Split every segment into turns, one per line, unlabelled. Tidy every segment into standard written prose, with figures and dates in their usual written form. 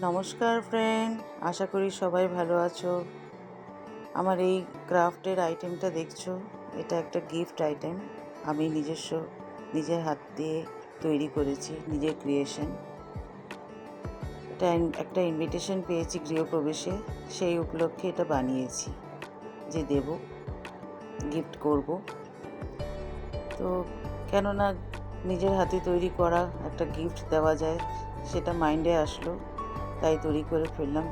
নমস্কার ফ্রেন্ড, আশা করি সবাই ভালো আছো। আমার এই ক্রাফটের আইটেমটা দেখছো, এটা একটা গিফট আইটেম। আমি নিজের হাত দিয়ে তৈরি করেছি, নিজের ক্রিয়েশন। এটা একটা ইনভিটেশন পেয়েছি গৃহপ্রবেশে, সেই উপলক্ষে এটা বানিয়েছি যে দেব, গিফট করব। তো কেননা নিজের হাতে তৈরি করা একটা গিফট দেওয়া যায়, সেটা মাইন্ডে আসলো, তাই তৈরি করে ফেললাম।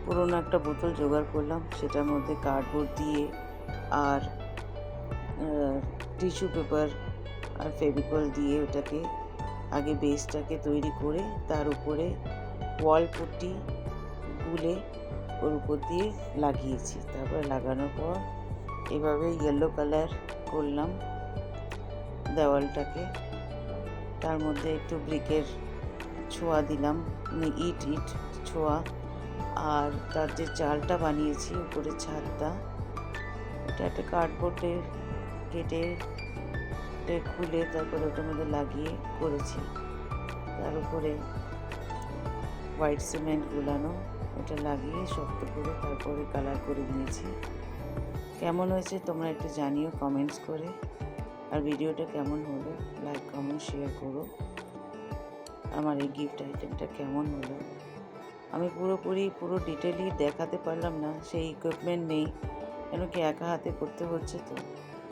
পুরোনো একটা বোতল জোগাড় করলাম, সেটার মধ্যে কার্ডবোর্ড দিয়ে আর টিস্যু পেপার আর ফেভিকল দিয়ে ওটাকে আগে বেসটাকে তৈরি করে তার উপরে ওয়াল পুট্টি গুলে ওর উপর দিয়ে লাগিয়েছি। তারপরে লাগানোর পর এভাবে ইয়েলো কালার করলাম দেওয়ালটাকে, তার মধ্যে একটু ব্রিকের ছোঁয়া দিলাম, ইট ছোঁয়া। আর তার যে চালটা বানিয়েছি উপরে ছাদটা, এটা একটা কার্ডবোর্ডে কেটে খুলে তারপরে ওটার মধ্যে লাগিয়ে করেছি। তার উপরে হোয়াইট সিমেন্ট গুলানো, ওটা লাগিয়ে শক্ত করে তারপরে কালার করে নিয়েছি। কেমন হয়েছে তোমরা একটু জানিও কমেন্টস করে। আর ভিডিওটা কেমন হলো লাইক কমেন্ট শেয়ার করো। আমার এই গিফট আইটেমটা কেমন হলো, আমি পুরো ডিটেইলি দেখাতে পারলাম না, সেই ইকুইপমেন্ট নেই, কেন কি একা হাতে করতে হচ্ছে তো,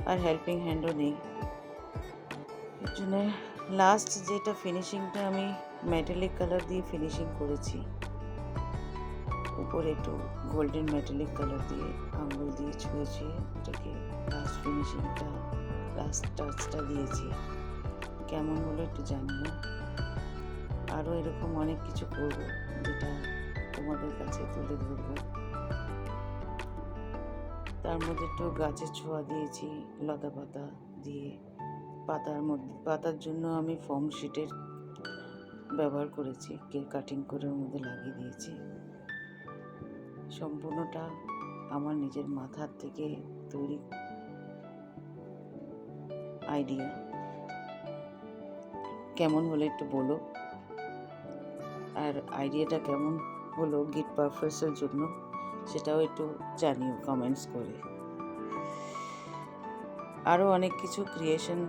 আর হেল্পিং হ্যান্ডও নেই। এর জন্য লাস্ট যেটা ফিনিশিংটা আমি মেটালিক কালার দিয়ে ফিনিশিং করেছি, উপরে একটু গোল্ডেন মেটালিক কালার দিয়ে আঙুল দিয়ে ছুঁয়ে এটাকে লাস্ট ফিনিশিংটা, লাস্ট টাচটা দিয়েছি। কেমন হলো একটু জানিও। আরও এরকম অনেক কিছু করব যেটা তোমাদের কাছে তুলে ধরবো। তার মধ্যে একটু গাছের ছোঁয়া দিয়েছি লতা পাতা দিয়ে। পাতার জন্য আমি ফোম শিটের ব্যবহার করেছি, কাটিং করে ওর মধ্যে লাগিয়ে দিয়েছি। সম্পূর্ণটা আমার নিজের মাথার থেকে তৈরি আইডিয়া। কেমন হলো একটু বলো, আর আইডিয়াটা কেমন হলো গিফট পারপাসের জন্য সেটাও একটু জানিও কমেন্টস করে। আরও অনেক কিছু ক্রিয়েশন,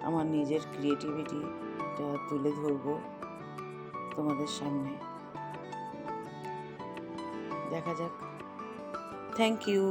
আমার নিজের ক্রিয়েটিভিটিটা তুলে ধরবো তোমাদের সামনে। দেখা যাক। Thank you.